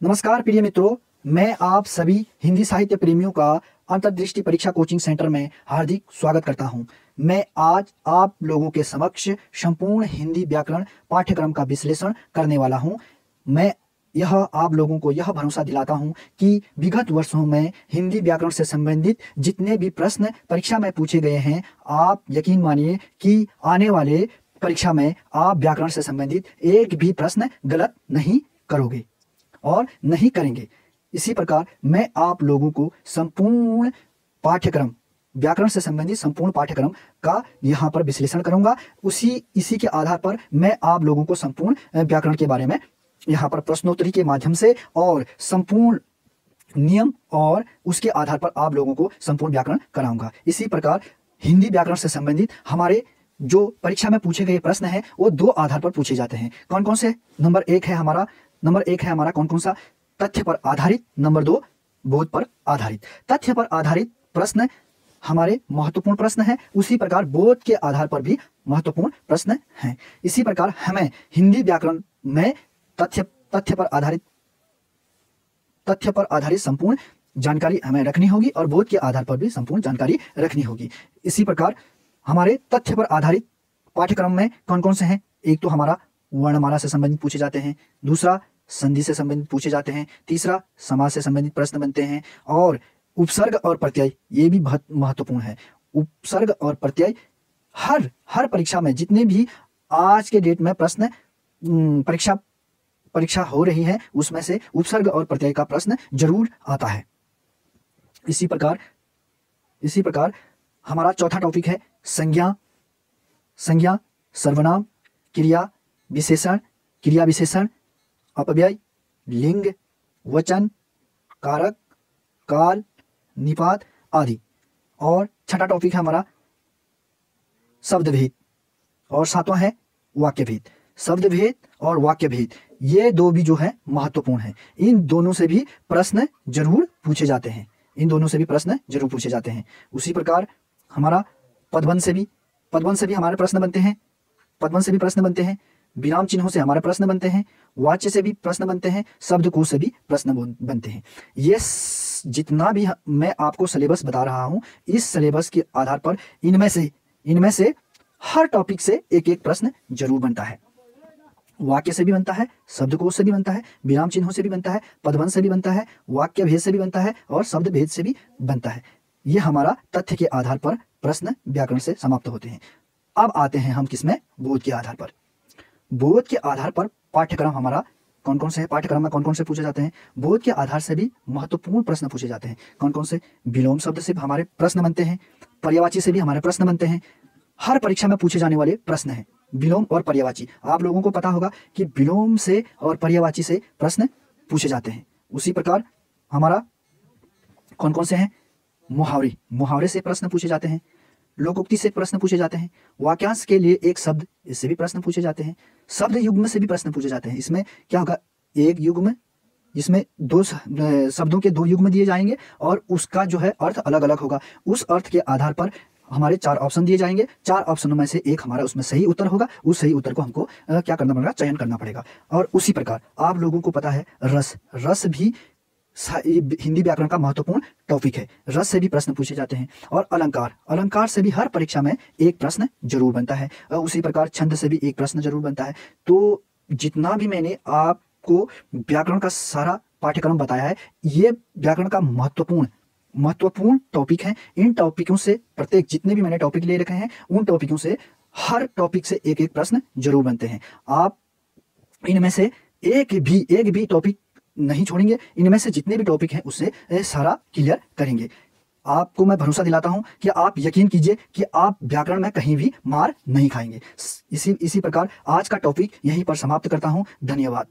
नमस्कार प्रिय मित्रों, मैं आप सभी हिंदी साहित्य प्रेमियों का अंतर्दृष्टि परीक्षा कोचिंग सेंटर में हार्दिक स्वागत करता हूं। मैं आज आप लोगों के समक्ष संपूर्ण हिंदी व्याकरण पाठ्यक्रम का विश्लेषण करने वाला हूं। मैं आप लोगों को यह भरोसा दिलाता हूं कि विगत वर्षों में हिंदी व्याकरण से संबंधित जितने भी प्रश्न परीक्षा में पूछे गए हैं, आप यकीन मानिए कि आने वाले परीक्षा में आप व्याकरण से संबंधित एक भी प्रश्न गलत नहीं करोगे और नहीं करेंगे। इसी प्रकार मैं आप लोगों को संपूर्ण पाठ्यक्रम, व्याकरण से संबंधित संपूर्ण पाठ्यक्रम का यहाँ पर विश्लेषण करूंगा। इसी के आधार पर मैं आप लोगों को संपूर्ण व्याकरण के बारे में यहाँ पर प्रश्नोत्तरी के माध्यम से और संपूर्ण नियम और उसके आधार पर आप लोगों को संपूर्ण व्याकरण कराऊंगा। इसी प्रकार हिंदी व्याकरण से संबंधित हमारे जो परीक्षा में पूछे गए प्रश्न हैं वो दो आधार पर पूछे जाते हैं। कौन कौन से? नंबर एक है हमारा कौन कौन सा? तथ्य पर आधारित। नंबर 2 बोध पर आधारित। तथ्य पर आधारित प्रश्न हमारे महत्वपूर्ण प्रश्न हैं, उसी प्रकार बोध के आधार पर भी महत्वपूर्ण प्रश्न हैं। इसी प्रकार हमें हिंदी व्याकरण में तथ्य पर आधारित संपूर्ण जानकारी हमें रखनी होगी और बोध के आधार पर भी संपूर्ण जानकारी रखनी होगी। इसी प्रकार हमारे तथ्य पर आधारित पाठ्यक्रम में कौन कौन से हैं? एक तो हमारा वर्णमाला से संबंधित पूछे जाते हैं, दूसरा संधि से संबंधित पूछे जाते हैं, तीसरा समास से संबंधित प्रश्न बनते हैं और उपसर्ग और प्रत्यय ये भी बहुत महत्वपूर्ण है। उपसर्ग और प्रत्यय हर परीक्षा में जितने भी आज के डेट में प्रश्न परीक्षा हो रही है उसमें से उपसर्ग और प्रत्यय का प्रश्न जरूर आता है। इसी प्रकार हमारा चौथा टॉपिक है संज्ञा, सर्वनाम, क्रिया विशेषण, अपव्यय, लिंग, वचन, कारक, काल, निपात आदि। और छठा टॉपिक है हमारा शब्दभेद और सातवां है वाक्यभेद। शब्दभेद और वाक्यभेद ये दो भी जो है महत्वपूर्ण है। इन दोनों से भी प्रश्न जरूर पूछे जाते हैं। उसी प्रकार हमारा पदबंध से भी हमारे प्रश्न बनते हैं। विराम चिन्हों से हमारे प्रश्न बनते हैं, वाच्य से भी प्रश्न बनते हैं, शब्दकोश से भी प्रश्न बनते हैं। ये जितना भी मैं आपको सिलेबस बता रहा हूं, इस सिलेबस के आधार पर इनमें से हर टॉपिक से एक एक प्रश्न जरूर बनता है। वाक्य से भी बनता है, शब्दकोश से भी बनता है, विराम चिन्हों से भी बनता है, पदबंध से भी बनता है, वाक्य भेद से भी बनता है और शब्द भेद से भी बनता है। ये हमारा तथ्य के आधार पर प्रश्न व्याकरण से समाप्त होते हैं। अब आते हैं हम किसमें? बोध के आधार पर। बोध के आधार पर पाठ्यक्रम हमारा कौन कौन से है? पाठ्यक्रम में कौन कौन से पूछे जाते हैं? बोध के आधार से भी महत्वपूर्ण प्रश्न पूछे जाते हैं। कौन कौन से? विलोम शब्द से हमारे प्रश्न बनते हैं, पर्यायवाची से भी हमारे प्रश्न बनते हैं। हर परीक्षा में पूछे जाने वाले प्रश्न हैं विलोम और पर्यायवाची। आप लोगों को पता होगा कि विलोम से और पर्यायवाची से प्रश्न पूछे जाते हैं। उसी प्रकार हमारा कौन कौन से हैं? मुहावरे से प्रश्न पूछे जाते हैं, लोकोक्ति से प्रश्न पूछे जाते हैं, वाक्यांश के लिए एक शब्द इससे भी प्रश्न पूछे जाते हैं, शब्द युग्म से भी प्रश्न पूछे जाते हैं। इसमें क्या होगा? एक युग्म, इसमें दो शब्दों के दो युग्म दिए जाएंगे और उसका जो है अर्थ अलग अलग होगा। उस अर्थ के आधार पर हमारे 4 ऑप्शन दिए जाएंगे। 4 ऑप्शनों में से एक हमारा उसमें सही उत्तर होगा। उस सही उत्तर को हमको क्या करना पड़ेगा? चयन करना पड़ेगा। और उसी प्रकार आप लोगों को पता है रस भी हिंदी व्याकरण का महत्वपूर्ण टॉपिक है। रस से भी प्रश्न पूछे जाते हैं। और अलंकार से भी हर परीक्षा में एक प्रश्न जरूर बनता है। उसी प्रकार छंद से भी एक प्रश्न जरूर बनता है। तो जितना भी मैंने आपको व्याकरण का सारा पाठ्यक्रम बताया है, ये व्याकरण का महत्वपूर्ण टॉपिक है। इन टॉपिकों से प्रत्येक जितने भी मैंने टॉपिक ले रखे हैं, उन टॉपिकों से हर टॉपिक से एक एक प्रश्न जरूर बनते हैं। आप इनमें से एक भी टॉपिक नहीं छोड़ेंगे। इनमें से जितने भी टॉपिक हैं उससे सारा क्लियर करेंगे। आपको मैं भरोसा दिलाता हूं कि आप यकीन कीजिए कि आप व्याकरण में कहीं भी मार नहीं खाएंगे। इसी प्रकार आज का टॉपिक यहीं पर समाप्त करता हूं। धन्यवाद।